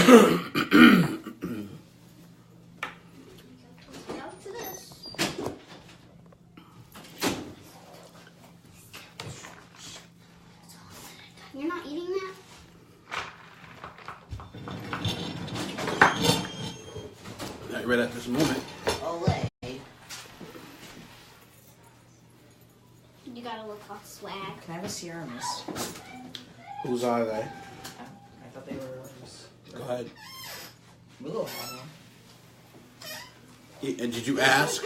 You're not eating that? Not right at this moment. Olay. You gotta look all swag. Can I have a Sierra Mist? Whose are they? I thought they were. Go ahead. Willow had one. And did you ask?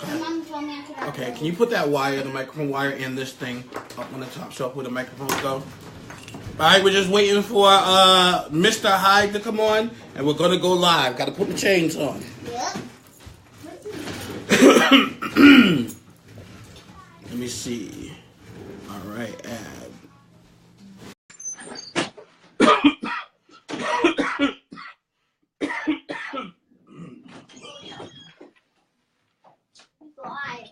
My mom told me I could have Okay, can you put that wire, the microphone wire, in this thing up on the top shelf where the microphones go? Alright, we're just waiting for Mr. Hyde to come on, and we're gonna go live. Gotta put the chains on. Yep. Let me see. Alright, Live.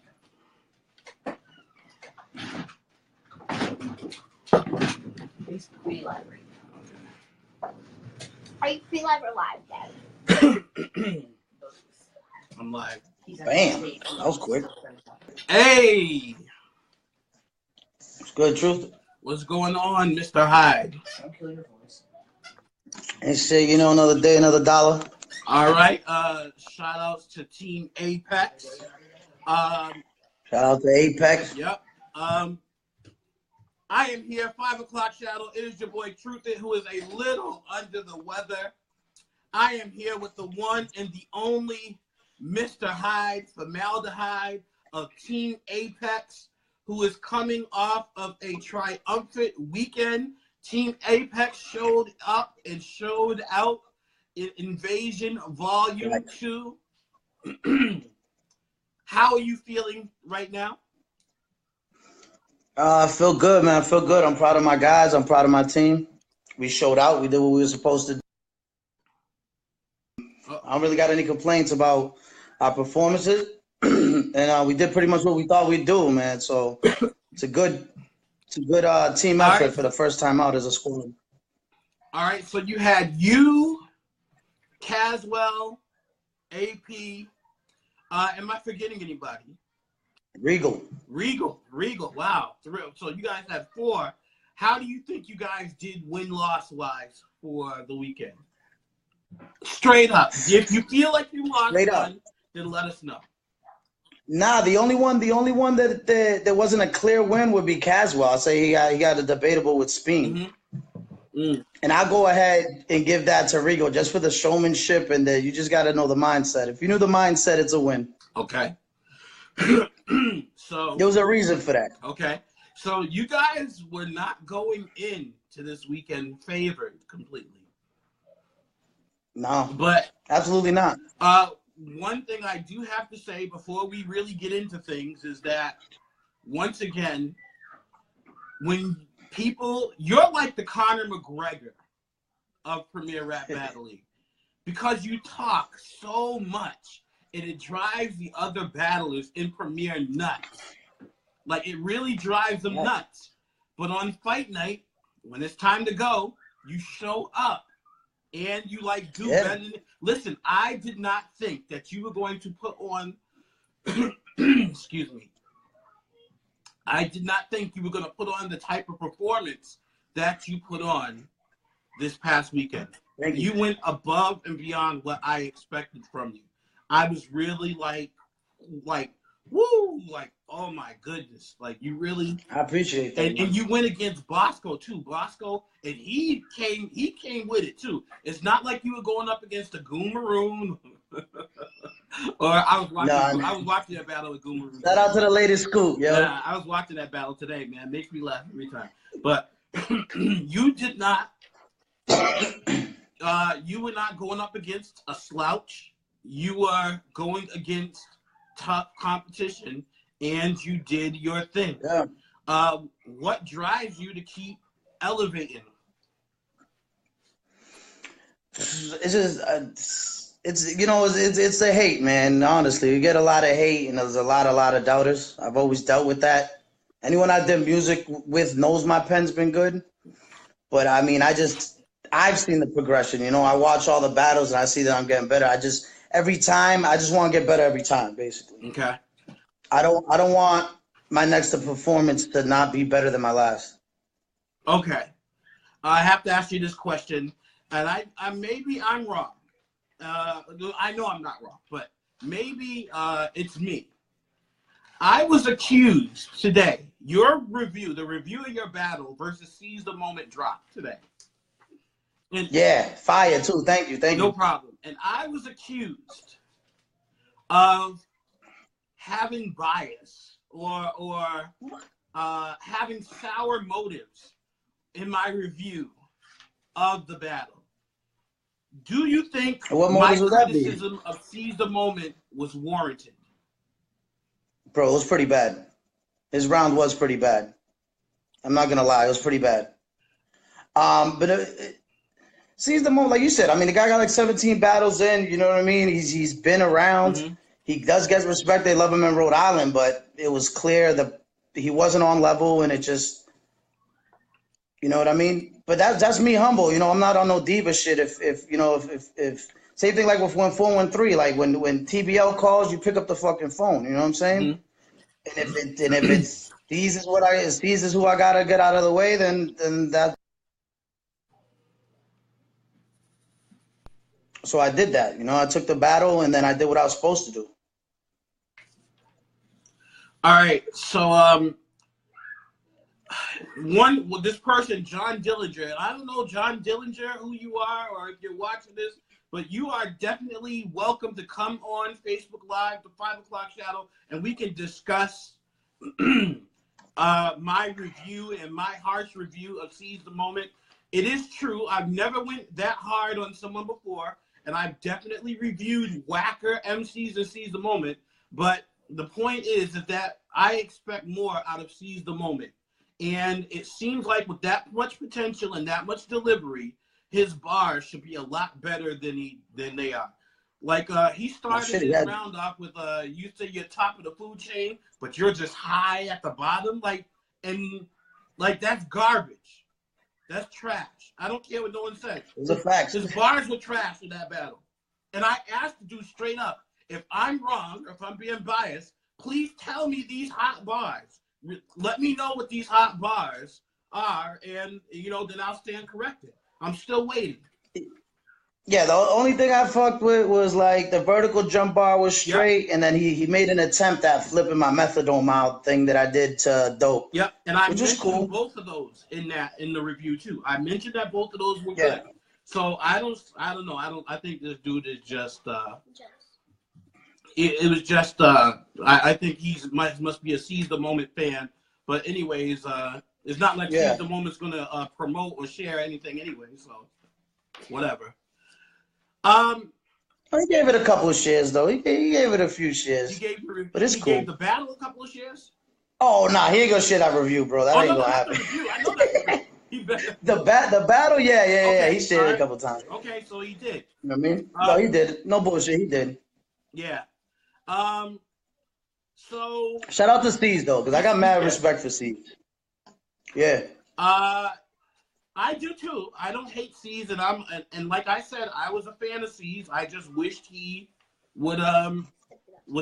It's pre-live right now. Are you pre-live or live, Dad? I'm live. Bam. That was quick. Hey! It's good, Truth. What's going on, Mr. Hyde? Don't kill your voice. And shit, another day, another dollar. Alright, shout outs to Team Apex. Shout out to Apex. Yep. I am here, 5 o'clock shadow. It is your boy Truth It, who is a little under the weather. I am here with the one and the only Mr. Hyde, Formaldehyde of Team Apex, who is coming off of a triumphant weekend. Team Apex showed up and showed out in Invasion Volume 2. How are you feeling right now? I feel good, man. I feel good. I'm proud of my guys. I'm proud of my team. We showed out. We did what we were supposed to do. I don't really got any complaints about our performances. And we did pretty much what we thought we'd do, man. So it's a good team effort for the first time out as a squad. All right, so you had you, Caswell, AP. Am I forgetting anybody? Regal. Wow. So you guys had 4. How do you think you guys did win-loss wise for the weekend? Straight up. If you feel like you lost one, then let us know. Nah, the only one that wasn't a clear win would be Caswell. I'll say he got a debatable with Speen. Mm-hmm. And I'll go ahead and give that to Regal just for the showmanship, and you just got to know the mindset. If you knew the mindset, it's a win. Okay. So there was a reason for that. Okay. So you guys were not going in to this weekend favored completely. No. But absolutely not. One thing I do have to say before we really get into things is that once again, when you're like the Conor McGregor of Premier Rap Battle League because you talk so much and it drives the other battlers in Premier nuts. Like, it really drives them nuts. But on fight night, when it's time to go, you show up and you do better. Listen, I did not think that you were going to put on, excuse me. I did not think you were going to put on the type of performance that you put on this past weekend. You went above and beyond what I expected from you. I was really woo, oh my goodness. You really. I appreciate that. And you went against Bosco too. Bosco, and he came with it too. It's not like you were going up against a Goomaroon. Or I was watching that battle with Goomaroon. Shout out to the latest scoop, yo. Yeah, I was watching that battle today, man. It makes me laugh every time. But you did not. You were not going up against a slouch. You were going against tough competition, and you did your thing. Yeah. What drives you to keep elevating? It's just, it's the hate, man. Honestly, you get a lot of hate, and there's a lot of doubters. I've always dealt with that. Anyone I did music with knows my pen's been good, but I mean, I I've seen the progression. You know, I watch all the battles and I see that I'm getting better. Every time I just want to get better every time, basically. Okay. I don't want my next performance to not be better than my last. Okay. I have to ask you this question, and I maybe I'm wrong. I know I'm not wrong, but maybe it's me. I was accused today. Your review, the review of your battle versus Seize the Moment dropped today. And Yeah, fire too. Thank you. no problem. And I was accused of having bias or having sour motives in my review of the battle. Do you think What my motives would that be? criticism of Seize the Moment was warranted? Bro, it was pretty bad. His round was pretty bad. I'm not gonna lie, it was pretty bad. But Seize the Moment, like you said. I mean, the guy got like 17 battles in. You know what I mean? He's been around. Mm-hmm. He does get respect. They love him in Rhode Island, but it was clear that he wasn't on level, and it just, you know what I mean? But that's me humble. You know, I'm not on no diva shit. If same thing like with when 413, like when TBL calls, you pick up the fucking phone. You know what I'm saying? Mm-hmm. And if it's these is who I gotta get out of the way, then that. So I did that. You know, I took the battle and then I did what I was supposed to do. All right. So this person, John Dillinger, and I don't know, John Dillinger, who you are, or if you're watching this, but you are definitely welcome to come on Facebook Live, the 5 o'clock shadow, and we can discuss my review and my harsh review of Seize the Moment. It is true, I've never went that hard on someone before, and I've definitely reviewed whacker MCs and Seize the Moment, but the point is that I expect more out of Seize the Moment. And it seems like with that much potential and that much delivery, his bars should be a lot better than they are. Like he started his round off with you say you're top of the food chain, but you're just high at the bottom. Like that's garbage. That's trash. I don't care what no one says. It's a fact. His bars were trash in that battle. And I asked the dude straight up, if I'm wrong or if I'm being biased, please tell me these hot bars. Let me know what these hot bars are, and then I'll stand corrected. I'm still waiting. Yeah, the only thing I fucked with was like the vertical jump bar was straight, yep. And then he made an attempt at flipping my methadone mouth thing that I did to Dope. Yep, and I mentioned both of those in the review too. I mentioned that both of those were good. So I don't know. I think this dude is just. It was just, I think must be a Seize the Moment fan. But anyways, it's not like Seize the Moment's going to promote or share anything anyway. So, whatever. He gave it a couple of shares, though. He gave it a few shares. But it's cool. He gave the battle a couple of shares? Oh, nah. He ain't going to share that review, bro. That ain't going to happen. I know that. The battle, yeah. He shared it a couple times. Okay, so he did. You know what I mean? No, he did. No bullshit. He did. Yeah. So shout out to Steez though, because I got mad respect for Steez. Yeah. I do too. I don't hate Steez, and like I said, I was a fan of Steez. I just wished he would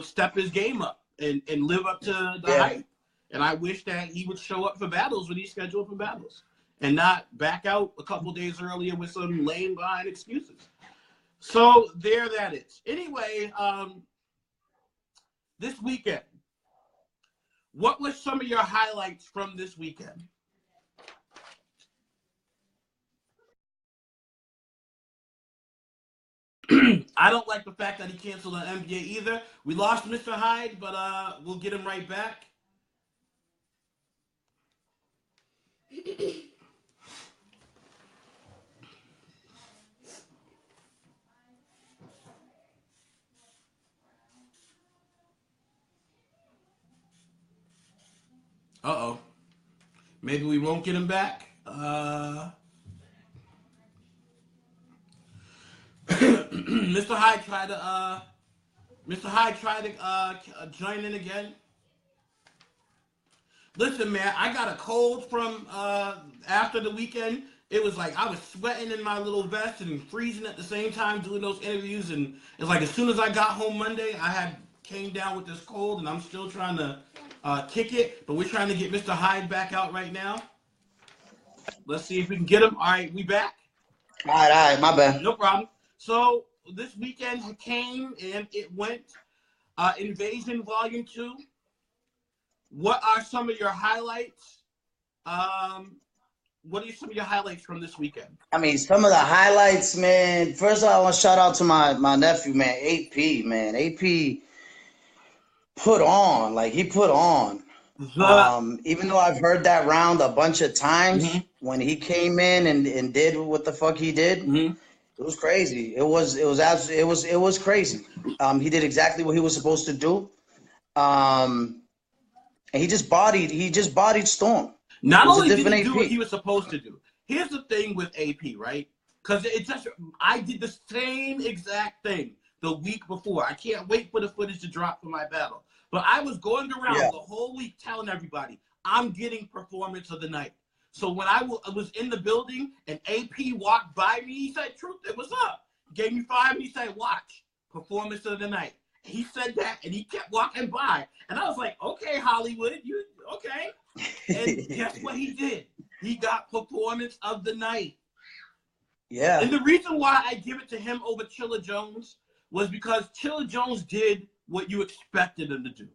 step his game up and live up to the hype. And I wish that he would show up for battles when he's scheduled for battles, and not back out a couple days earlier with some lame behind excuses. So there that is. Anyway, this weekend, what were some of your highlights from this weekend? I don't like the fact that he canceled the NBA either. We lost Mr. Hyde, but we'll get him right back. Uh-oh. Maybe we won't get him back. Mr. Hyde tried to join in again. Listen, man, I got a cold from after the weekend. it was like I was sweating in my little vest and freezing at the same time doing those interviews. And it's like as soon as I got home Monday, I had came down with this cold, and I'm still trying to kick it. But we're trying to get Mr. Hyde back out right now. Let's see if we can get him. All right, we back. All right, my bad. No problem. So this weekend came and it went. Invasion Volume 2. What are some of your highlights? What are some of your highlights from this weekend? I mean, some of the highlights, man. First of all, I want to shout out to my nephew, man, AP, man. AP put on, like he put on. Even though I've heard that round a bunch of times, when he came in and did what the fuck he did, it was crazy. It was crazy. He did exactly what he was supposed to do. And he just bodied Storm. Not only did he do what he was supposed to do. Here's the thing with AP, right? Because I did the same exact thing the week before. I can't wait for the footage to drop for my battle. But I was going around the whole week telling everybody, I'm getting performance of the night. So when I was in the building and AP walked by me, he said, Truth, what's up? He gave me 5 and he said, watch, performance of the night. He said that and he kept walking by. And I was like, okay, Hollywood, you okay. And guess what he did? He got performance of the night. Yeah. And the reason why I give it to him over Chilla Jones was because Chilla Jones did what you expected him to do.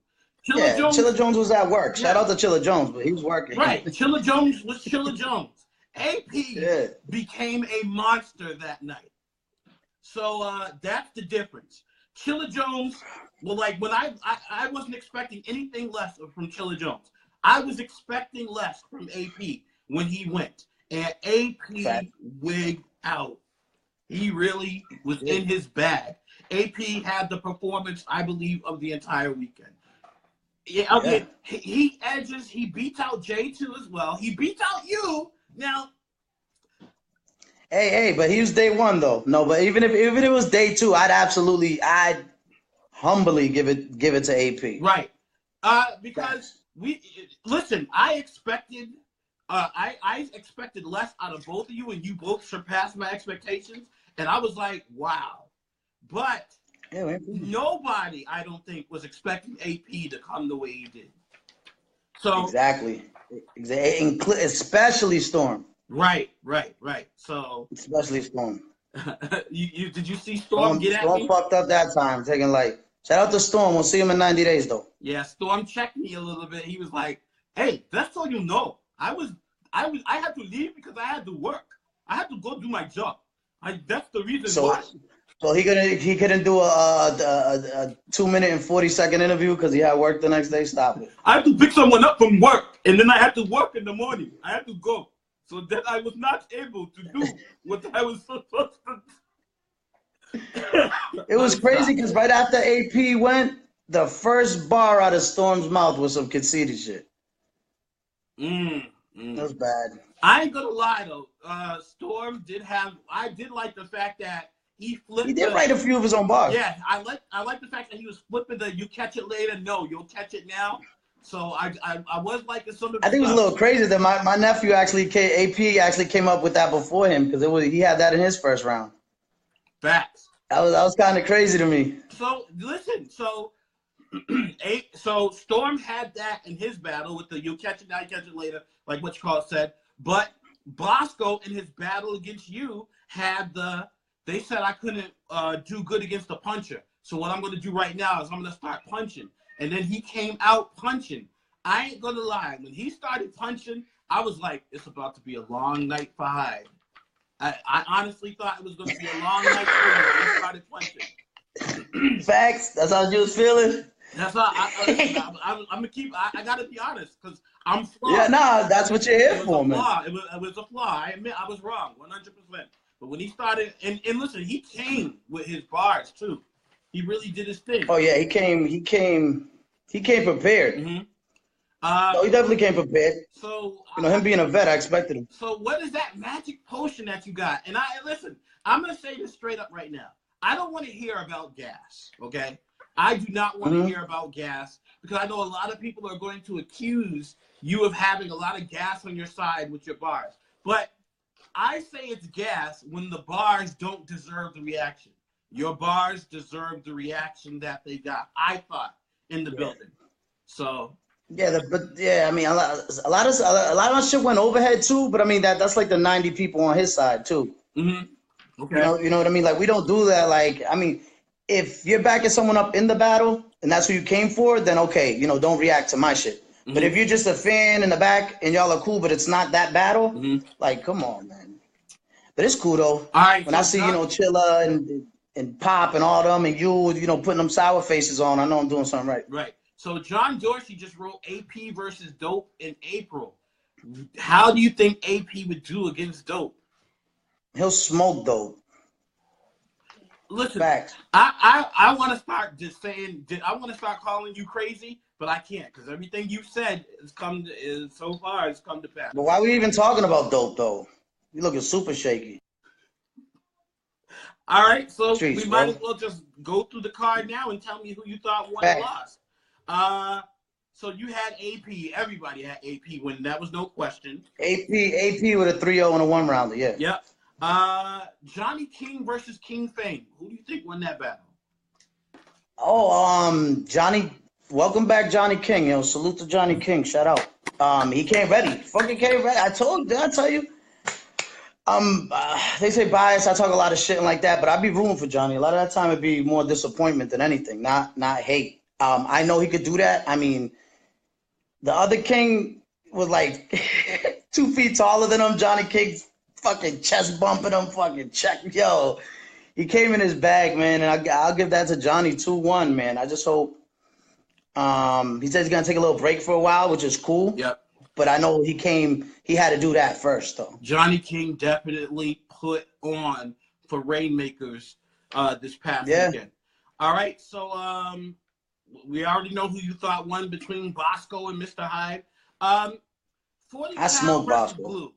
Chilla Jones was at work. Shout out to Chilla Jones, but he was working. Right. Chilla Jones was Chilla Jones. AP became a monster that night. So that's the difference. Chilla Jones, well, like when I wasn't expecting anything less from Chilla Jones. I was expecting less from AP when he went. And AP wigged out. He really was in his bag. AP had the performance, I believe, of the entire weekend. Yeah, okay. He edges. He beats out J2 as well. He beats out you. Now, Hey, but he was day one though. No, but even if it was day two, I'd humbly give it to AP. Right. Because I expected I expected less out of both of you, and you both surpassed my expectations. And I was like, wow. But nobody, I don't think, was expecting AP to come the way he did. So exactly. Especially Storm. Right. So especially Storm. Did you see Storm get at me? Storm fucked up that time, taking light. Shout out to Storm. We'll see him in 90 days though. Yeah, Storm checked me a little bit. He was like, "Hey, that's all you know. I had to leave because I had to work. I had to go do my job. That's the reason why." So he couldn't do a 2-minute and 40-second interview because he had work the next day. Stop it. I had to pick someone up from work, and then I had to work in the morning. I had to go, so that I was not able to do what I was supposed to do. It was crazy because right after AP went, the first bar out of Storm's mouth was some conceited shit. That was bad. I ain't gonna lie though. Storm I did like the fact that he flipped. He did write a few of his own bars. Yeah, I like the fact that he was flipping the "you catch it later." No, you'll catch it now. So I was liking some of. I think it was a little crazy that my nephew AP actually came up with that before him because he had that in his first round. Facts. That was kind of crazy to me. So listen, so Storm had that in his battle with the "you'll catch it now, you catch it later," like what you call it said. But Bosco in his battle against you had they said I couldn't do good against the puncher. So what I'm going to do right now is I'm going to start punching. And then he came out punching. I ain't going to lie. When he started punching, I was like, it's about to be a long night for Hyde. I honestly thought it was going to be a long night for him when he started punching. Facts. That's how you was feeling? That's how I'm going to keep, I got to be honest because I'm flawed. Yeah, nah, that's what you're here for, man. It was a flaw. I admit I was wrong, 100%. But when he started, and listen, he came with his bars too. He really did his thing. Oh yeah, he came prepared. Mm-hmm. He definitely came prepared. So him being a vet, I expected him. So what is that magic potion that you got? And listen, I'm gonna say this straight up right now. I don't want to hear about gas. Okay, I do not want to hear about gas because I know a lot of people are going to accuse you of having a lot of gas on your side with your bars. But I say it's gas when the bars don't deserve the reaction. Your bars deserve the reaction that they got, I thought, in the building. So Yeah, I mean, a lot of shit went overhead too. But I mean, that's like the 90 people on his side too. okay. You know what I mean? Like we don't do that. Like I mean, if you're backing someone up in the battle and that's who you came for, then okay, don't react to my shit. But if you're just a fan in the back and y'all are cool, but it's not that battle, like come on, man. But it's cool though. All right. When I see Chilla and Pop and all them and you putting them sour faces on, I know I'm doing something right. Right. So John Dorsey just wrote AP versus Dope in April. How do you think AP would do against Dope? He'll smoke Dope. Listen, Facts. I want to start just saying, I want to start calling you crazy, but I can't because everything you've said so far has come to pass. But why are we even talking about Dope though? You looking super shaky. All right, so Streets, we might as well just go through the card now and tell me who you thought won and lost. So you had AP. Everybody had AP winning. That was no question. AP with a 3-0 and a 1-rounder. Yeah. Yep. Johnny King versus King Fame. Who do you think won that battle? Oh, Johnny. Welcome back, Johnny King. Salute to Johnny King. Shout out. He came ready. Fucking came ready. Did I tell you? They say bias. I talk a lot of shit and like that, but I'd be rooting for Johnny. A lot of that time it'd be more disappointment than anything, not hate. I know he could do that. I mean, the other King was like 2 feet taller than him. Johnny King's fucking chest bumping him, fucking check. Yo, he came in his bag, man, and I'll give that to Johnny 2-1, man. I just hope. He said he's gonna take a little break for a while, which is cool. Yep. But I know he had to do that first, though. Johnny King definitely put on for Rainmakers this past weekend. All right, so we already know who you thought won between Bosco and Mr. Hyde. 40 I smoked Bosco. Blue.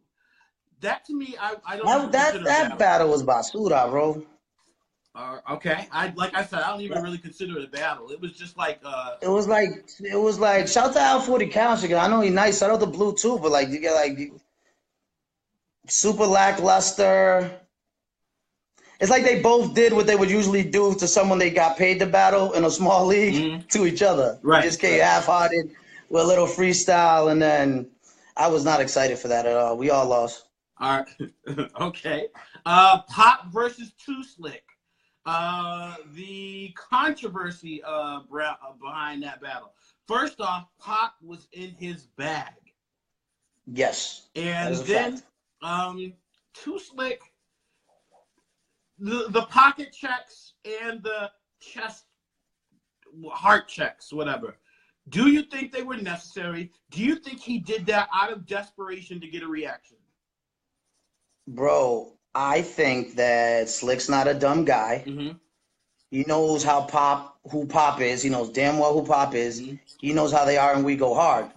That to me, I don't. That battle was Basuda, bro. Okay, like I said, I don't even really consider it a battle. It was just like It was like shout out to Al 40 Count. I know he's nice. Shout out to Blue too, but like you get like super lackluster. It's like they both did what they would usually do to someone they got paid to battle in a small league to each other. Right. They just came half-hearted with a little freestyle, and then I was not excited for that at all. We all lost. All right. Okay. Pop versus Too Slick. The controversy behind that battle. First off, Pop was in his bag. Yes. And then Too Slick, the pocket checks and the chest heart checks, whatever. Do you think they were necessary? Do you think he did that out of desperation to get a reaction? Bro, I think that Slick's not a dumb guy. He knows who Pop is. He knows damn well who Pop is. He knows how they are, and we go hard.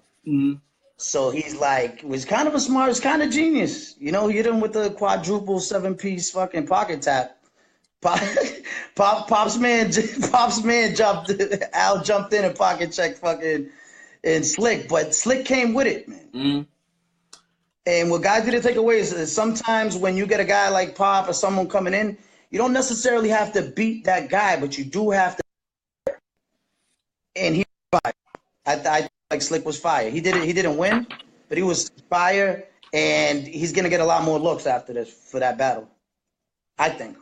So he's like, was kind of a smart, was kind of genius. He hit him with the quadruple 7-piece fucking pocket tap. Pop's man jumped. Al jumped in and pocket checked fucking and Slick, but Slick came with it, man. And what guys didn't take away is sometimes when you get a guy like Pop or someone coming in, you don't necessarily have to beat that guy, but you do have to. And he was fire. I like Slick was fire. He didn't win, but he was fire, and he's gonna get a lot more looks after this for that battle. I think.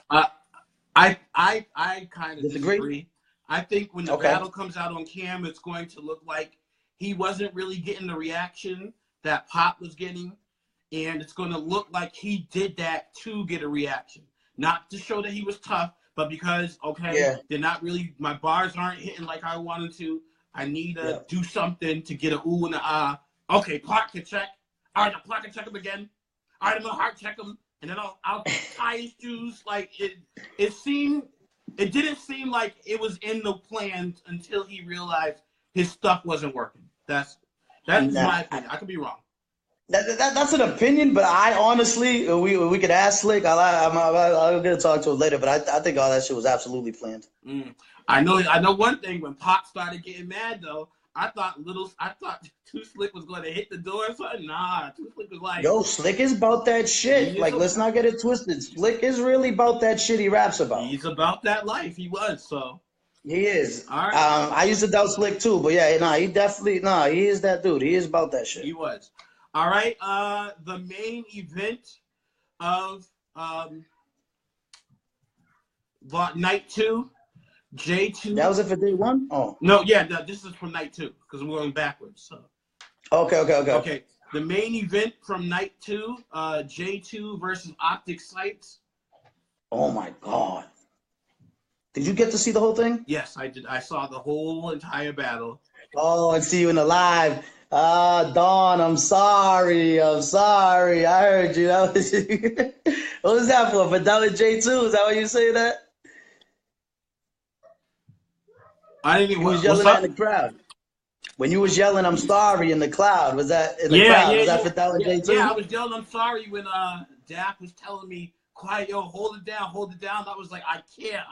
I kind of disagree. I think when the battle comes out on cam, it's going to look like he wasn't really getting the reaction that Pop was getting, and it's going to look like he did that to get a reaction, not to show that he was tough, but because they're not really, my bars aren't hitting like I wanted to. I need to do something to get a ooh and a ah. Okay, pocket check. All right, I'll pocket check him again. All right, I'm gonna heart check him, and then I'll tie his shoes. Like it didn't seem like it was in the plan until he realized his stuff wasn't working. That's my opinion. I could be wrong. That's an opinion, but I honestly, we could ask Slick. I'm gonna talk to him later, but I think all that shit was absolutely planned. I know one thing. When Pop started getting mad, though, I thought Too Slick was going to hit the door or something. Nah, Too Slick was like, Yo, Slick is about that shit. Like, let's not get it twisted. Slick is really about that shit he raps about. He's about that life. He was, so. He is. All right. I used to doubt Slick too, but yeah, he definitely, he is that dude. He is about that shit. He was. All right. The main event of night 2, J2. That was it for day 1? Oh. No, this is from night 2 because we're going backwards. So. Okay. The main event from night 2, J2 versus Optic Sights. Oh my God. Did you get to see the whole thing? Yes, I did. I saw the whole entire battle. Oh, and see you in the live. Dawn, I'm sorry. I heard you. That was what was that for? For that was J2? Is that why you say that? I didn't even. You was yelling at the crowd. When you was yelling, "I'm sorry" in the crowd, was that in the crowd? Was that for that was J2? Yeah, I was yelling, "I'm sorry" when Dak was telling me, "Quiet, yo, hold it down." I was like, "I can't.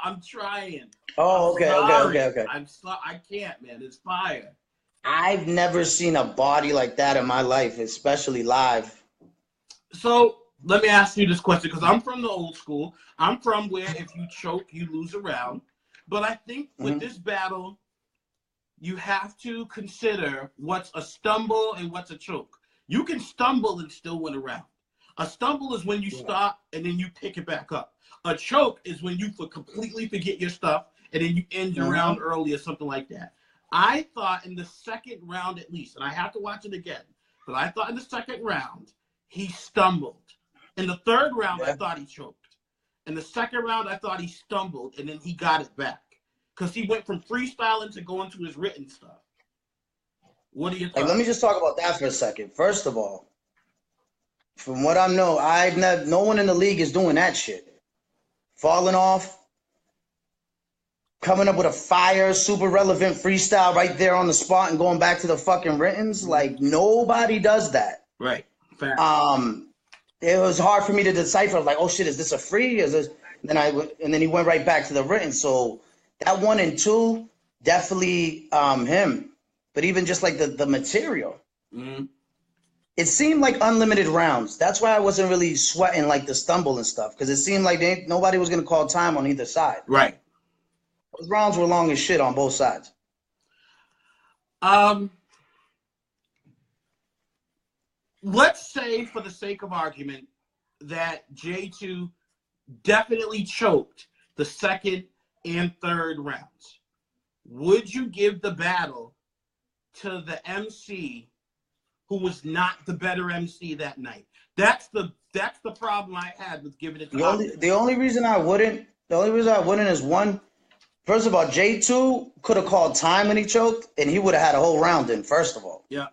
I'm trying." Oh, okay. I can't, man. It's fire. I've never seen a body like that in my life, especially live. So let me ask you this question, because I'm from the old school. I'm from where if you choke, you lose a round. But I think with this battle, you have to consider what's a stumble and what's a choke. You can stumble and still win a round. A stumble is when you stop and then you pick it back up. A choke is when you completely forget your stuff and then you end your round early or something like that. I thought in the second round at least, and I have to watch it again, but I thought in the second round, he stumbled. In the third round, I thought he choked. In the second round, I thought he stumbled, and then he got it back. Because he went from freestyling to going to his written stuff. What do you think? Let me just talk about that for a second. First of all, from what I know, no one in the league is doing that shit. Falling off, coming up with a fire, super relevant freestyle right there on the spot and going back to the fucking writtens. Like, nobody does that. Right. Fair. It was hard for me to decipher. Like, oh shit, is this a free? Is this? And then he went right back to the written. So that 1 and 2, definitely him. But even just like the material, it seemed like unlimited rounds. That's why I wasn't really sweating like the stumble and stuff, because it seemed like nobody was gonna call time on either side. Right. Those rounds were long as shit on both sides. Let's say, for the sake of argument, that J2 definitely choked the second and third rounds. Would you give the battle to the MC who was not the better MC that night? That's the problem I had with giving it to the only reason I wouldn't is one. First of all, J2 could have called time and he choked, and he would have had a whole round in, first of all. Yeah.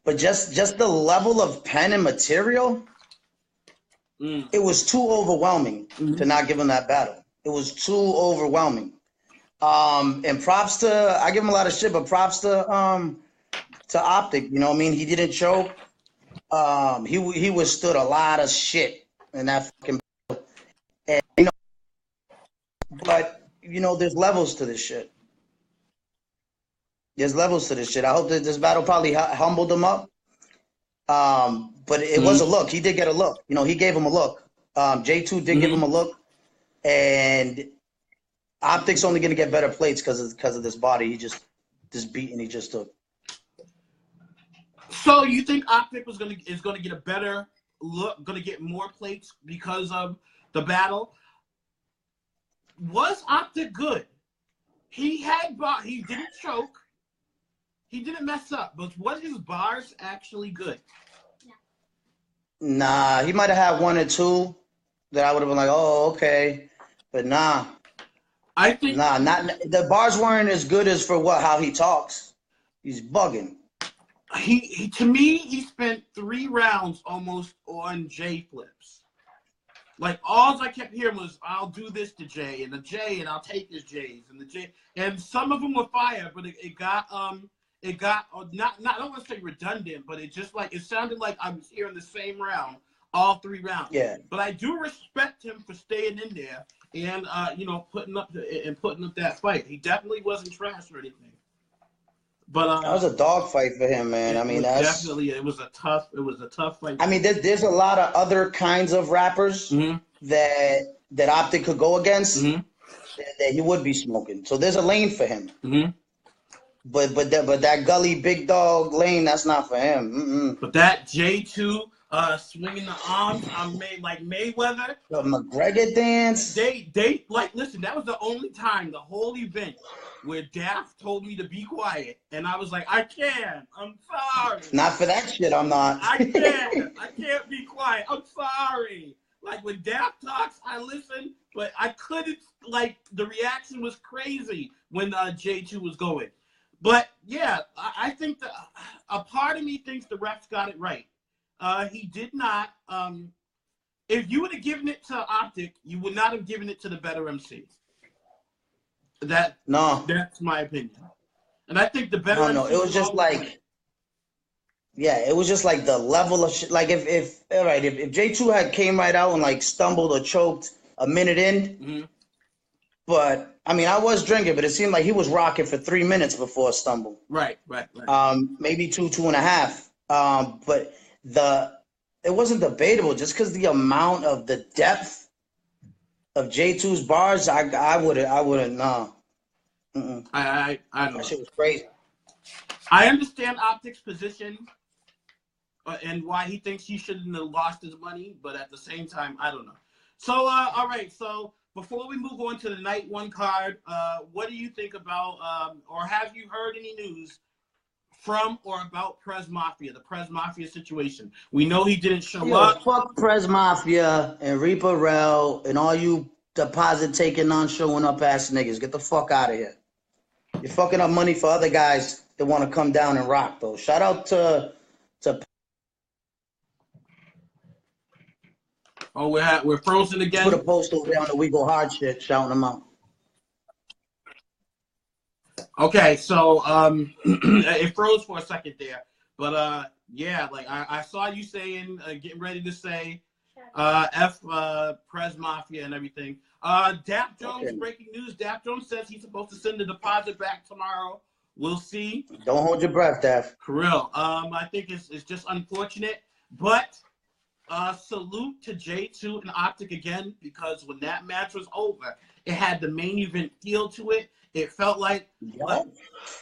But just the level of pen and material, it was too overwhelming to not give him that battle. It was too overwhelming. And props to, I give him a lot of shit, but props to Optic. You know what I mean? He didn't choke. He withstood a lot of shit in that fucking battle. And, but, there's levels to this shit. There's levels to this shit. I hope that this battle probably humbled him up. But it was a look. He did get a look. He gave him a look. J2 did give him a look. And Optic's only going to get better plates because of this body. He just, this beating he just took. So you think Optic is going to get a better look, going to get more plates because of the battle? Was Optic good? He didn't choke. He didn't mess up. But was his bars actually good? Nah, he might have had 1 or 2 that I would have been like, oh, okay. But nah. I think not the bars weren't as good as for how he talks. He's bugging. He to me, he spent 3 rounds almost on J flips. Like, all I kept hearing was, I'll do this to Jay, and the J, and I'll take his J's, and the J. And some of them were fire, but it got not I don't want to say redundant, but it sounded like I was hearing the same round all 3 rounds. Yeah. But I do respect him for staying in there and putting up that fight. He definitely wasn't trash or anything. But That was a dog fight for him, man. I mean, that's definitely it was a tough fight. I mean, there's a lot of other kinds of rappers Mm-hmm. that Optic could go against Mm-hmm. that he would be smoking. So there's a lane for him. Mm-hmm. But that gully big dog lane, that's not for him. Mm-mm. But that J2 swinging the arms, I'm made like Mayweather. The McGregor dance. They like listen. That was the only time the whole event where Daft told me to be quiet, and I was like, I can't. I'm sorry. Not for that shit, I'm not. I can't be quiet. I'm sorry. Like when Daft talks, I listen, but I couldn't. Like the reaction was crazy when J2 was going. But yeah, I think that a part of me thinks the refs got it right. He did not. If you would have given it to Optic, you would not have given it to the better MC. That's my opinion. And I think the better MC. No, it was just like, yeah, it was just like the level of shit. Like if J2 had came right out and like stumbled or choked a minute in, mm-hmm. But I mean, I was drinking, but it seemed like he was rocking for 3 minutes before a stumble. Right. Maybe 2.5. But it wasn't debatable just because the amount of the depth of J2's bars. I wouldn't no. Mm-mm. I know. That shit was crazy. I understand Optic's position and why he thinks he shouldn't have lost his money, but at the same time, I don't know. So all right, so. Before we move on to the night one card, what do you think about, or have you heard any news from or about Prez Mafia, the Prez Mafia situation? We know he didn't show up. Fuck Prez Mafia and Reaper Rel and all you deposit taking, non showing up ass niggas. Get the fuck out of here. You're fucking up money for other guys that want to come down and rock, though. Shout out to. Oh, we're frozen again. Put a post over there on the We Go Hard shit, shouting them out. Okay, so it froze for a second there, but yeah, like I saw you saying, getting ready to say, F Prez Mafia and everything. Dap Jones, breaking news. Dap Jones says he's supposed to send the deposit back tomorrow. We'll see. Don't hold your breath, Dap. Kirill, I think it's just unfortunate, but. Salute to J2 and Optic again, because when that match was over, it had the main event feel to it. It felt like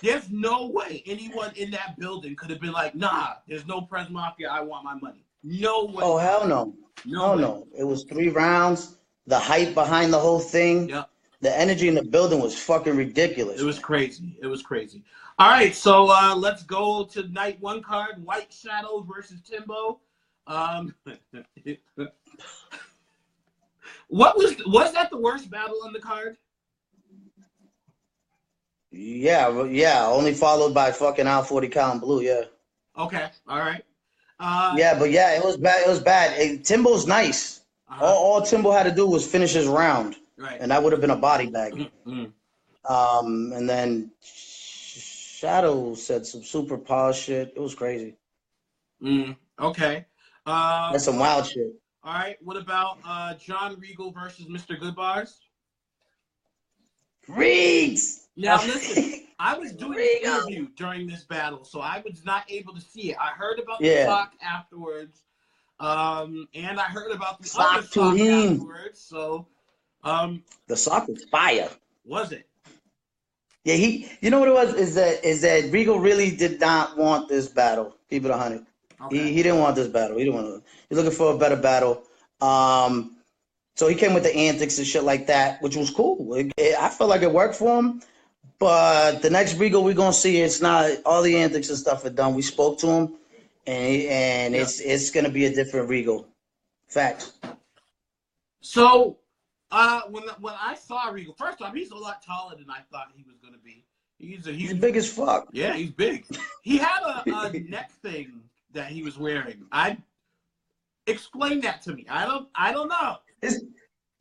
there's no way anyone in that building could have been like, nah, there's no Prez Mafia, I want my money. No way. Oh, hell no. No. It was 3 rounds. The hype behind the whole thing. Yep. The energy in the building was fucking ridiculous. It was crazy. All right, so let's go to night one card, White Shadow versus Timbo. Was that the worst battle on the card? Yeah, only followed by fucking Al 40 Cal and Blue, yeah. Okay, all right. It was bad. Hey, Timbo's nice. All Timbo had to do was finish his round. Right. And that would have been a body bag. Mm-hmm. And then Shadow said some super polished shit. It was crazy. Okay. That's some wild shit. All right. What about John Regal versus Mr. Goodbars? Reeds! Now, listen, I was doing an interview during this battle, so I was not able to see it. I heard about the sock afterwards, and I heard about the other sock afterwards. So, the sock was fire. Was it? Yeah, you know what it was? Is that Regal really did not want this battle. Keep it 100. Okay. He didn't want this battle. He didn't want to. He's looking for a better battle. So he came with the antics and shit like that, which was cool. I felt like it worked for him. But the next Regal we're gonna see, it's not all the antics and stuff are done. We spoke to him, and it's gonna be a different Regal. Facts. So when I saw Regal, first off, he's a lot taller than I thought he was gonna be. He's big as fuck. Yeah, he's big. He had a neck thing that he was wearing. Explain that to me. I don't know.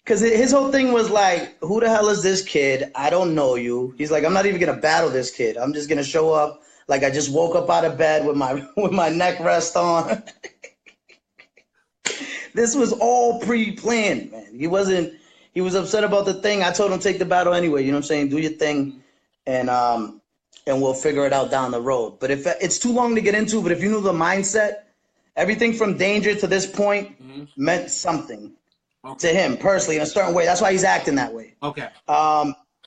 Because his whole thing was like, who the hell is this kid? I don't know you. He's like, I'm not even gonna battle this kid. I'm just gonna show up like I just woke up out of bed with my neck rest on. This was all pre-planned, man. He was upset about the thing. I told him take the battle anyway. You know what I'm saying? Do your thing. And and we'll figure it out down the road. But if it's too long to get into, but if you knew the mindset, everything from Danger to this point meant something to him personally in a certain way. That's why he's acting that way. Okay.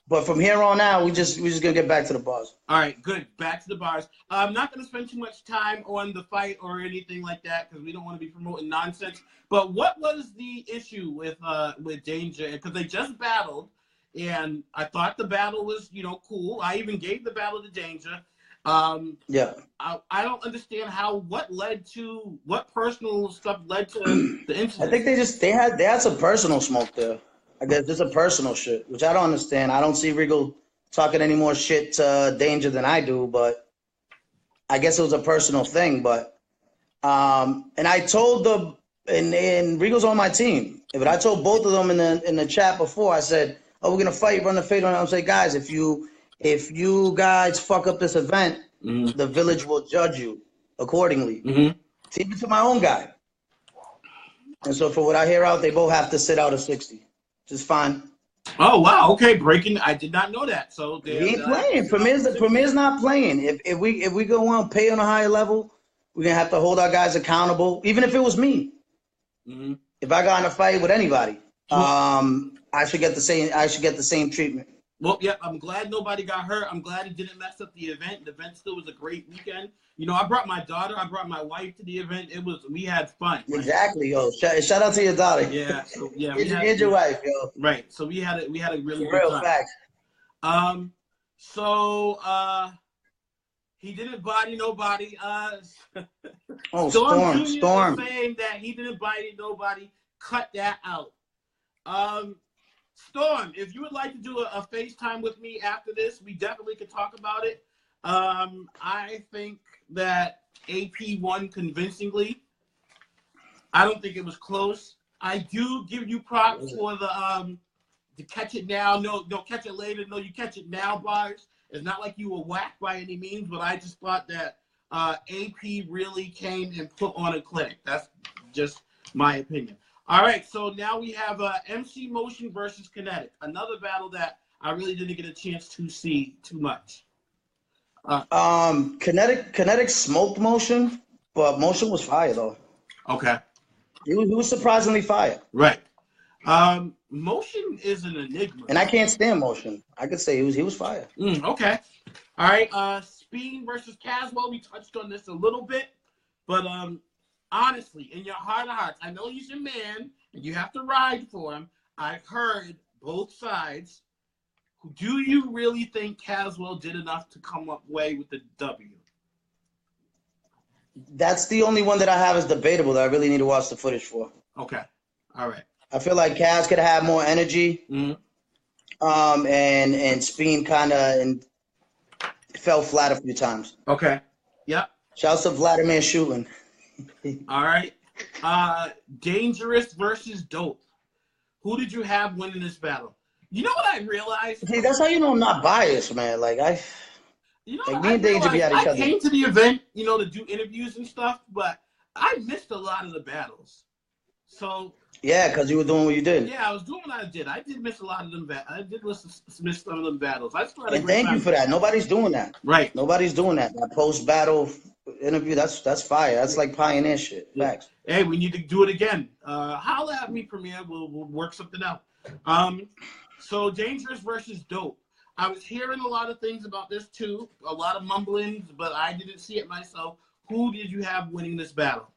But from here on out, we just gonna get back to the bars. All right, good. Back to the bars. I'm not going to spend too much time on the fight or anything like that because we don't want to be promoting nonsense. But what was the issue with Danger? Because they just battled, and I thought the battle was, cool. I even gave the battle to Danger. Yeah. I don't understand what personal stuff led to the incident. I think they had some personal smoke there. I guess just a personal shit, which I don't understand. I don't see Regal talking any more shit to Danger than I do, but I guess it was a personal thing. But and I told and Regal's on my team, but I told both of them in the chat before. I said, "Oh, we're gonna fight, run the fade on." I'm saying, guys, if you guys fuck up this event, the village will judge you accordingly. Even to my own guy. And so for what I hear out, they both have to sit out a 60. Just fine. Oh wow! Okay, breaking. I did not know that. So he ain't playing. Premier's not playing. If we go on pay on a higher level, we're gonna have to hold our guys accountable. Even if it was me, if I got in a fight with anybody, I should get the same treatment. Well, yeah, I'm glad nobody got hurt. I'm glad it didn't mess up the event. The event still was a great weekend. I brought my daughter, I brought my wife to the event. We had fun. Right? Exactly, yo. Shout out to your daughter. Yeah, so yeah. And your wife, yo. Right. So we had a really good real time. Facts. So he didn't body nobody. Storm. Saying that he didn't body nobody. Cut that out. Storm, if you would like to do a FaceTime with me after this, we definitely could talk about it. I think that AP won convincingly. I don't think it was close. I do give you props for the catch it now, no, don't catch it later, no, you catch it now bars. It's not like you were whacked by any means, but I just thought that AP really came and put on a clinic. That's just my opinion. All right, so now we have MC Motion versus Kinetic, another battle that I really didn't get a chance to see too much. Kinetic smoked Motion, but Motion was fire though. Okay. He was surprisingly fire. Right. Motion is an enigma. And I can't stand Motion. I could say he was fire. Okay. All right. Speed versus Caswell. We touched on this a little bit, but honestly, in your heart of hearts, I know he's your man, and you have to ride for him. I've heard both sides. Do you really think Caswell did enough to come away with the W? That's the only one that I have is debatable that I really need to watch the footage for. Okay. All right. I feel like Kaz could have more energy. And Speen kind of fell flat a few times. Okay. Yep. Shouts to Vladimir shooting. All right. Dangerous versus Dope. Who did you have winning this battle? You know what I realized? See, that's how you know I'm not biased, man. Like me and Danger be at each other. I came to the event, to do interviews and stuff, but I missed a lot of the battles. So yeah, because you were doing what you did. Yeah, I was doing what I did. I did miss a lot of them. I did miss some of them battles. And thank you for that. Nobody's doing that. Right. Nobody's doing that. That post-battle interview, that's fire. That's like pioneer shit. Facts. Hey, we need to do it again. Holla at me, Premier. We'll work something out. So Dangerous versus Dope. I was hearing a lot of things about this too. A lot of mumblings, but I didn't see it myself. Who did you have winning this battle?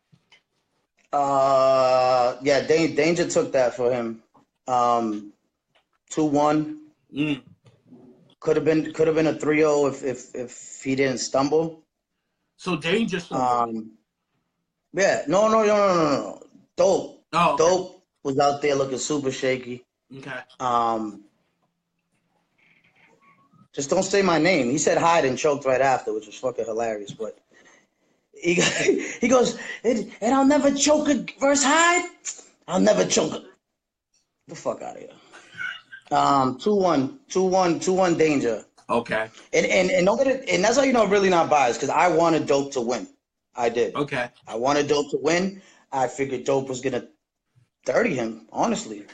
Yeah, Danger took that for him. 2-1. Could have been a 3-0 if he didn't stumble. So Danger stumbled. Yeah, no. Dope. Oh, okay. Dope was out there looking super shaky. Okay. Just don't say my name. He said Hyde and choked right after, which was fucking hilarious. But he goes, and I'll never choke versus Hyde. I'll never choke it. Get the fuck out of here. 2-1 Danger. Okay. And that's how you know I'm really not biased, because I wanted Dope to win. I did. Okay. I wanted Dope to win. I figured Dope was gonna 30 him, honestly.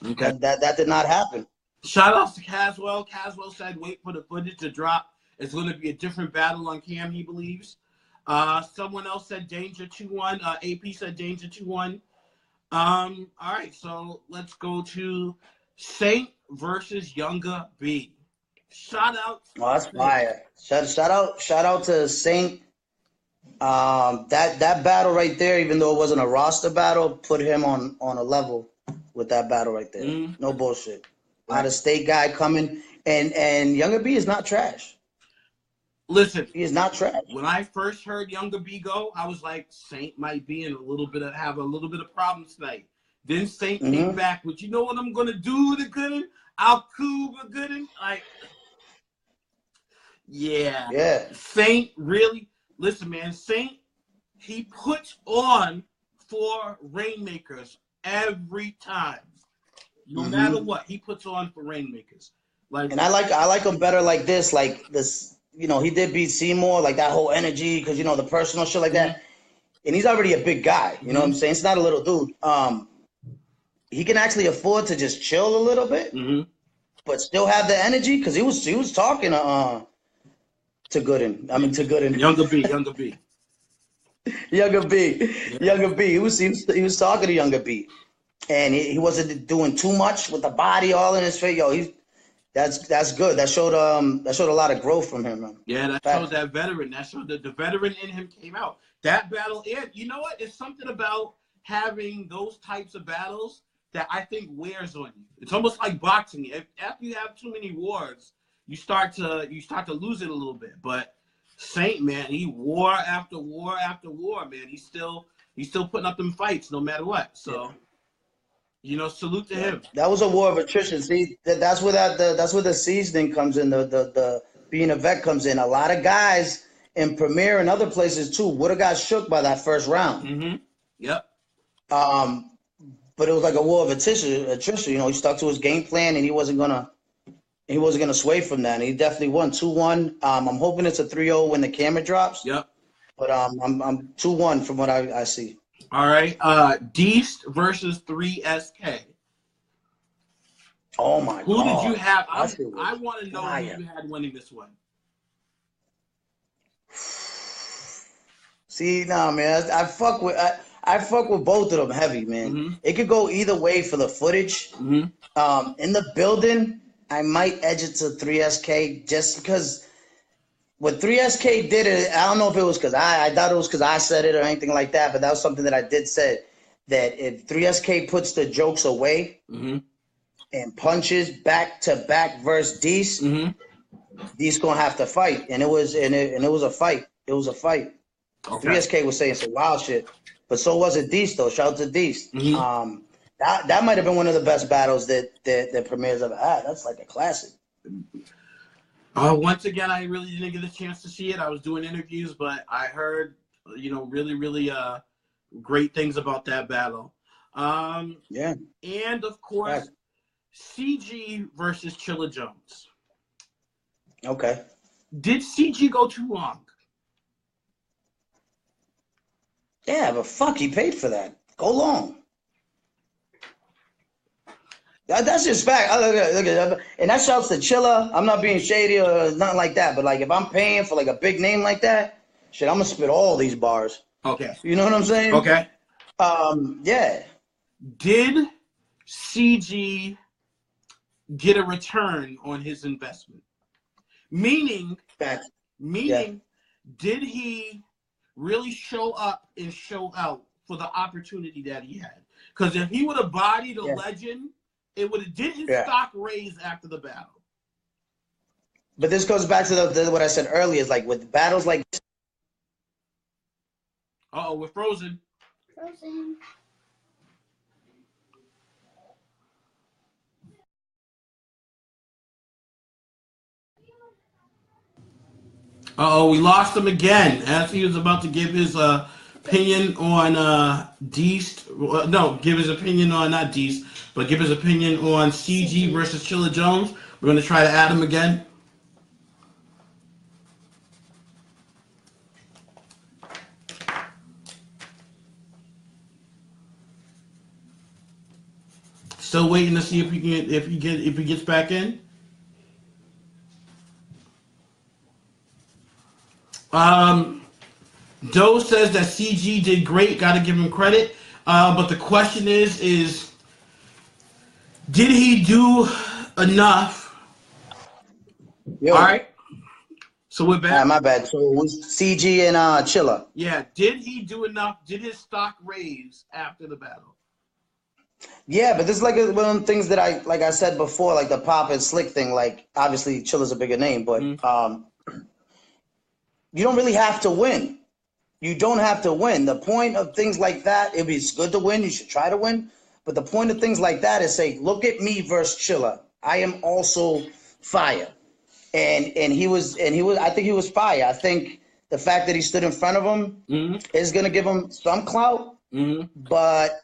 Okay. That did not happen. Shout outs to Caswell. Caswell said wait for the footage to drop. It's going to be a different battle on Cam, he believes. Someone else said Danger 2-1. AP said Danger 2-1. All right, so let's go to Saint versus Younger B. Shout out. Oh, that's fire. Shout out to Saint. That battle right there, even though it wasn't a roster battle, put him on a level with that battle right there. Mm. No bullshit. Out of state guy coming, and Younger B is not trash. Listen, He is not trash. when I first heard Younger B go, I was like, Saint might be in have a little bit of problems tonight. Then Saint came back with, you know what I'm gonna do to Gooden? I'll coup with Gooden. Like, yeah. Saint really, listen, man. Saint, he puts on for Rainmakers every time. No matter what, he puts on for Rainmakers. Like, and I like him better like this, you know, he did beat Seymour, like that whole energy, because, you know, the personal shit like that. And he's already a big guy, you know what I'm saying? It's not a little dude. He can actually afford to just chill a little bit, but still have the energy, because he was talking to Gooden. I mean, to Gooden. Younger B. Younger B. He was talking to Younger B, and he wasn't doing too much with the body all in his face. Yo, that's good. That showed a lot of growth from him, man. Yeah, that showed that veteran. That showed that the veteran in him came out. That battle, and you know what? It's something about having those types of battles that I think wears on you. It's almost like boxing. After you have too many wars, you start to lose it a little bit. But Saint, man, he war after war after war, man. He's still putting up them fights no matter what. So, you know, salute to him. That was a war of attrition. See, that's where the seasoning comes in. The being a vet comes in. A lot of guys in Premier and other places too would have got shook by that first round. Yep. But it was like a war of attrition. You know, he stuck to his game plan, and he wasn't gonna sway from that. And he definitely won 2-1. I'm hoping it's a 3-0 when the camera drops. Yep. But I'm 2-1 from what I see. All right. Deist versus 3SK. Oh my God. Who did you have? I want to know who you had winning this one. See, nah, man, I fuck with both of them heavy, man. It could go either way for the footage. In the building, I might edge it to 3SK just because what 3SK did it. I don't know if it was because I thought it was because I said it or anything like that, but that was something that I did say, that if 3SK puts the jokes away and punches back to back versus Deist, Deist gonna have to fight, and it was a fight. It was a fight. Okay. 3SK was saying some wild shit, but so was it Deist though. Shout out to Deist. That might have been one of the best battles that Premier's ever had. That's like a classic. Once again, I really didn't get a chance to see it. I was doing interviews, but I heard, you know, really, really great things about that battle. Yeah. And of course, CG versus Chilla Jones. Okay. Did CG go too long? Yeah, but fuck, he paid for that. Go long. That's just fact. Look at, and that shouts to Chilla. I'm not being shady or nothing like that, but like if I'm paying for like a big name like that, shit, I'm gonna spit all these bars. Okay. You know what I'm saying? Okay. Yeah. Did CG get a return on his investment? Meaning, did he really show up and show out for the opportunity that he had? Because if he would have bodied a legend, it would have did his stock raise after the battle. But this goes back to what I said earlier. Is like with battles like this. Uh-oh, we're frozen. Frozen. Uh-oh, we lost him again as he was about to give his opinion on Deist. No, give his opinion on not Deist, but give his opinion on CG versus Chilla Jones. We're going to try to add him again. Still waiting to see if he gets back in. Doe says that CG did great. Got to give him credit. But the question is did he do enough? Yo, All right. So we're back. my bad. So it was CG and Chilla. Yeah. Did he do enough? Did his stock raise after the battle? Yeah, but this is like one of the things that I said before, like the Pop and Slick thing. Like obviously Chilla's a bigger name, but you don't really have to win. You don't have to win. The point of things like that, it's good to win. You should try to win. But the point of things like that is say, look at me versus Chilla. I am also fire. And he was I think he was fire. I think the fact that he stood in front of him is gonna give him some clout. But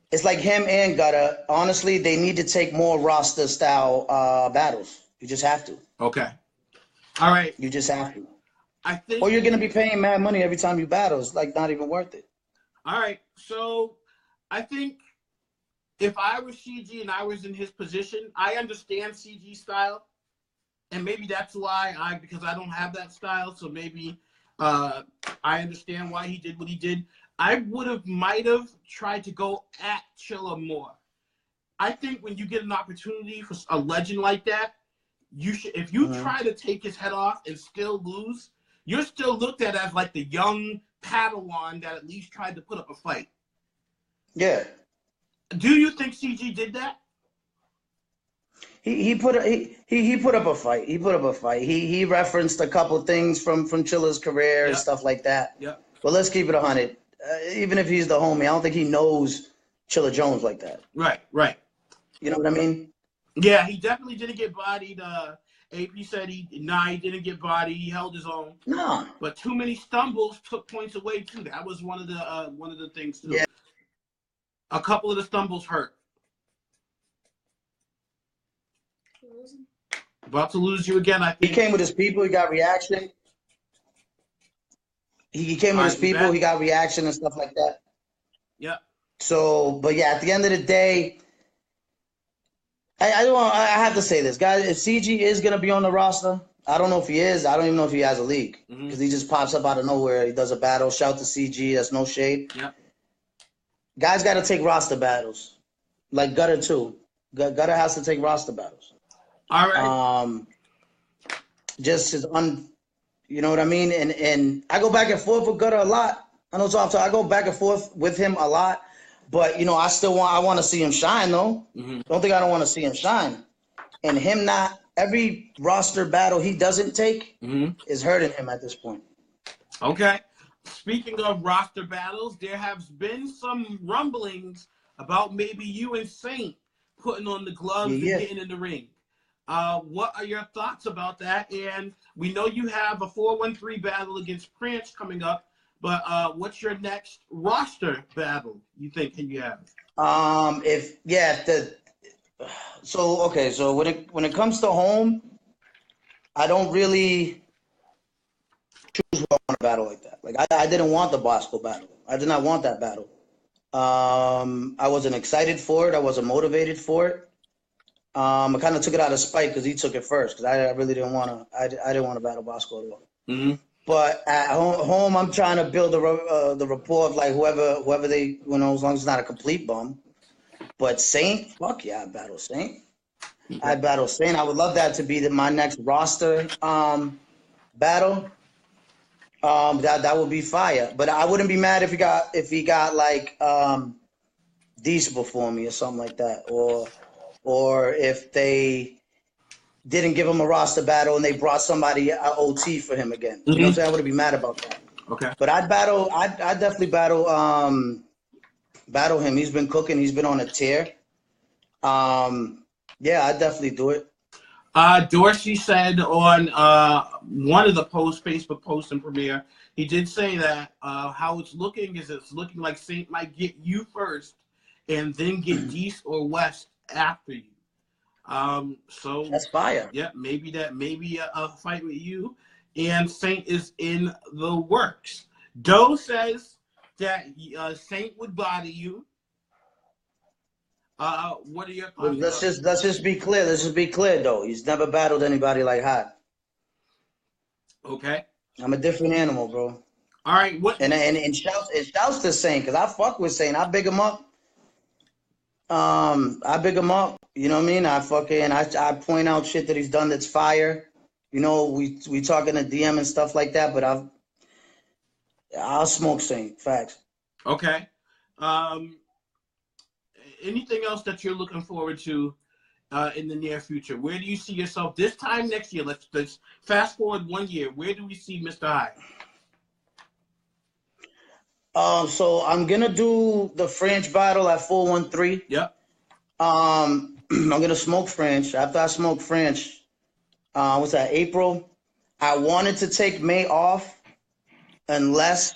it's like him and Gutter. Honestly, they need to take more roster style battles. You just have to. Okay. All right. You just have to. I think. Or you're gonna be paying mad money every time you battle. It's like not even worth it. All right. So I think if I was CG and I was in his position, I understand CG style. And maybe that's why because I don't have that style. So maybe I understand why he did what he did. I might have tried to go at Chilla more. I think when you get an opportunity for a legend like that, you should. If you try to take his head off and still lose, you're still looked at as like the young Padawan that at least tried to put up a fight. Yeah. Do you think CG did that? He put up a fight. He put up a fight. He referenced a couple things from Chilla's career and stuff like that. Yeah. But let's keep it 100. Even if he's the homie, I don't think he knows Chilla Jones like that. Right. You know what I mean? Yeah, he definitely didn't get bodied. AP said he didn't get bodied. He held his own. No. But too many stumbles took points away too. That was one of the things too. Yeah. A couple of the stumbles hurt. About to lose you again, I think. He came with his people. He got reaction. He came with his people. He got reaction and stuff like that. Yeah. So, but yeah, at the end of the day, I have to say this, guys. If CG is gonna be on the roster, I don't know if he is. I don't even know if he has a league because he just pops up out of nowhere. He does a battle. Shout to CG. That's no shade. Yeah. Guys got to take roster battles, like Gutter too. Gutter has to take roster battles. All right. Just as you know what I mean? And I go back and forth with Gutter a lot. I know it's off. So I go back and forth with him a lot. But, you know, I want to see him shine, though. Don't think I don't want to see him shine. And him not, every roster battle he doesn't take is hurting him at this point. Okay. Speaking of roster battles, there have been some rumblings about maybe you and Saint putting on the gloves and getting in the ring. What are your thoughts about that? And we know you have a 4-1-3 battle against Prince coming up. But what's your next roster battle you think you have? So when it comes to home, I don't really choose who I want to battle like that. Like I didn't want the Bosco battle. I did not want that battle. I wasn't excited for it. I wasn't motivated for it. I kind of took it out of spite because he took it first. Because I really didn't want to. I didn't want to battle Bosco at all. But at home, I'm trying to build the rapport of like whoever they, you know, as long as it's not a complete bum. But Saint, fuck yeah, I battle Saint. I battle Saint. I would love that to be my next roster battle. That would be fire. But I wouldn't be mad if he got like Deesh before me or something like that, or if they didn't give him a roster battle and they brought somebody OT for him again. You know what I'm saying? I wouldn't be mad about that. Okay. But I'd definitely battle him. He's been cooking. He's been on a tear. Yeah, I'd definitely do it. Dorsey said on one of the Facebook posts in Premiere, he did say that how it's looking like Saint might get you first and then get East or West after you. So that's fire. Yeah, maybe a fight with you and Saint is in the works. Doe says that Saint would body you. What are your thoughts? Let's just be clear. Let's just be clear though. He's never battled anybody like Hyde. Okay. I'm a different animal, bro. All right. What? And shouts to Saint, because I fuck with Saint. I big him up. I big him up. You know what I mean? I point out shit that he's done that's fire. You know, we talking to DM and stuff like that, but I'll smoke Saint. Facts. Okay. Anything else that you're looking forward to in the near future? Where do you see yourself this time next year? Let's fast forward 1 year. Where do we see Mr. Hyde? So I'm gonna do the French battle at 413. Yep. I'm gonna smoke French. After I smoke French, what's that? April. I wanted to take May off, unless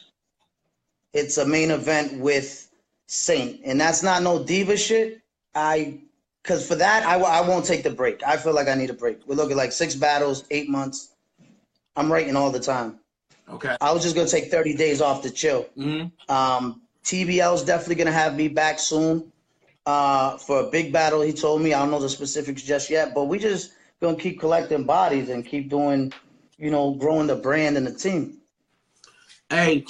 it's a main event with Saint, and that's not no diva shit. Because for that, I won't take the break. I feel like I need a break. We're looking like 6 battles, 8 months. I'm writing all the time. Okay. I was just gonna take 30 days off to chill. TBL's definitely gonna have me back soon for a big battle. He told me, I don't know the specifics just yet, but we just gonna keep collecting bodies and keep doing, growing the brand and the team. Hey,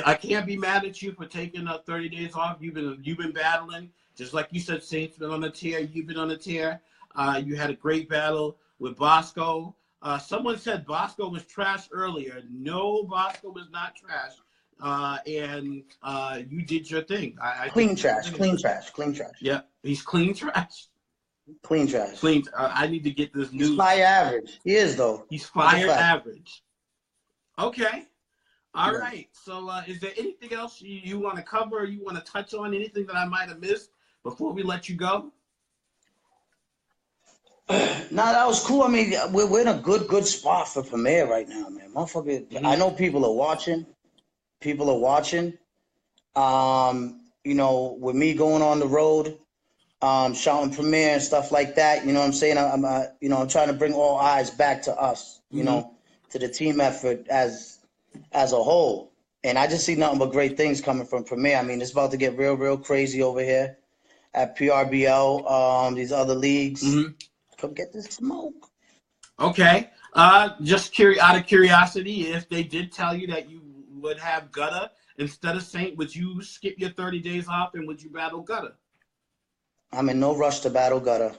I can't be mad at you for taking 30 days off. You've been battling, just like you said. Saint's been on the tear. You've been on the tear. You had a great battle with Bosco. Someone said Bosco was trash earlier. No, Bosco was not trash. And you did your thing. Clean trash. Yeah, he's clean trash. Clean trash. Clean. I need to get this news. He's fire average. He is, though. He's fire average. Okay. All right. So is there anything else you want to cover, you want to touch on, anything that I might have missed before we let you go? Nah, that was cool. I mean, we're in a good spot for premiere right now, man. Motherfucker, I know people are watching. With me going on the road, shouting premiere and stuff like that. You know what I'm saying? I'm trying to bring all eyes back to us. To the team effort as a whole. And I just see nothing but great things coming from premiere. I mean, it's about to get real crazy over here at PRBL. These other leagues. Come get this smoke. Okay. Just out of curiosity, if they did tell you that you would have Gutter instead of Saint, would you skip your 30 days off and would you battle Gutter? I'm in no rush to battle Gutter.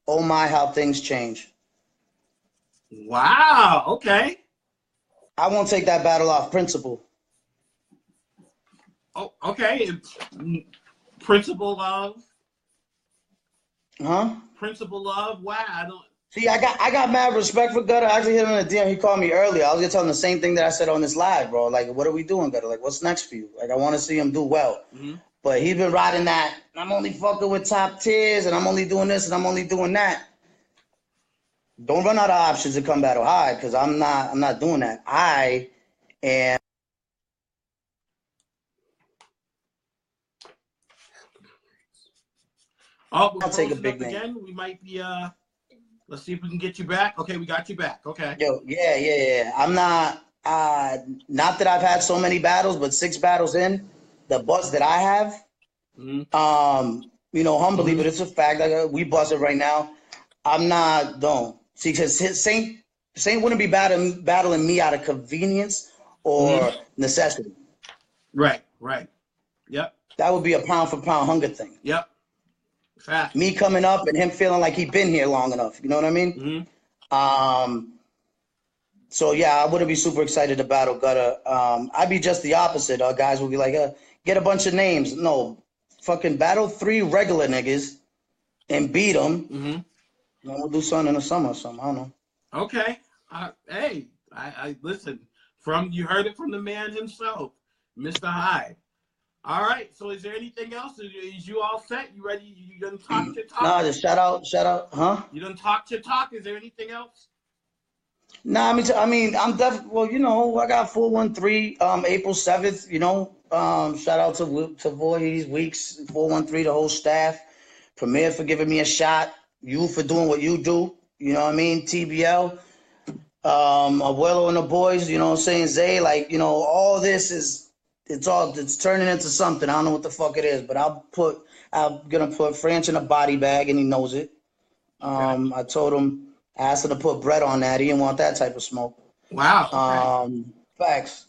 Oh my, how things change. Wow. Okay. I won't take that battle off principle. Oh, okay. Principle of? Huh? Principle of? Wow. I don't. See, I got mad respect for Gutter. I actually hit him in the DM. He called me earlier. I was gonna tell him the same thing that I said on this live, bro. Like, what are we doing, Gutter? Like, what's next for you? Like, I want to see him do well. But he's been riding that. I'm only fucking with top tiers, and I'm only doing this, and I'm only doing that. Don't run out of options to come battle Hyde, because I'm not doing that. I am. Oh, I'll take a big name. Again, we might be. Let's see if we can get you back. Okay, we got you back. Okay. Yo, yeah. I'm not. Not that I've had so many battles, but 6 battles in, the buzz that I have. Humbly, but it's a fact. Like, we buzzing right now. I'm not. Don't see, because Saint wouldn't be battling me out of convenience or necessity. Right. Yep. That would be a pound for pound hunger thing. Yep. Fact. Me coming up and him feeling like he'd been here long enough. You know what I mean? So yeah, I wouldn't be super excited to battle Gutter. I'd be just the opposite. Guys would be like, get a bunch of names. No, fucking battle 3 regular niggas and beat them. We'll do something in the summer or something. I don't know. Okay. Hey, I listen. You heard it from the man himself, Mr. Hyde. All right. So is there anything else? Is you all set? You ready? You done talk your talk? Nah, just shout out, huh? You done talk your talk? Is there anything else? Nah, I mean, I'm definitely. Well, I got 413, April 7th. Shout out to Voorhees, Weeks, 413, the whole staff, Premier for giving me a shot, you for doing what you do. You know what I mean? TBL, Abuelo and the boys. You know what I'm saying? Zay, all this is. It's turning into something. I don't know what the fuck it is, but I'm gonna put French in a body bag, and he knows it. I told him, I asked him to put bread on that. He didn't want that type of smoke. Wow. Facts.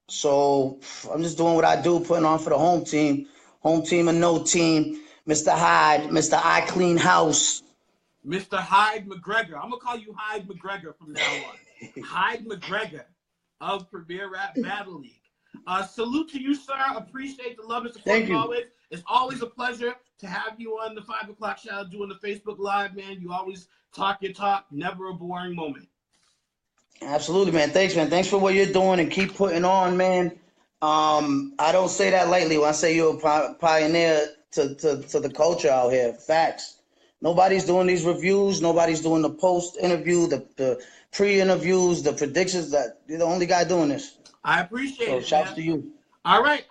So I'm just doing what I do, putting on for the home team. Home team and no team. Mr. Hyde, Mr. I Clean House. Mr. Hyde McGregor. I'm gonna call you Hyde McGregor from now on. Hyde McGregor of Premier Rap Battle League. Salute to you, sir. Appreciate the love and support Thank as you. always. It's always a pleasure to have you on the 5 o'clock show doing the Facebook Live, man. You always talk your talk. Never a boring moment. Absolutely, man. Thanks, man. Thanks for what you're doing and keep putting on, man. I don't say that lightly when I say you're a pioneer to the culture out here. Facts. Nobody's doing these reviews. Nobody's doing the post interview, the pre-interviews, the predictions. That you're the only guy doing this. I appreciate So it, shouts man. to you. All right.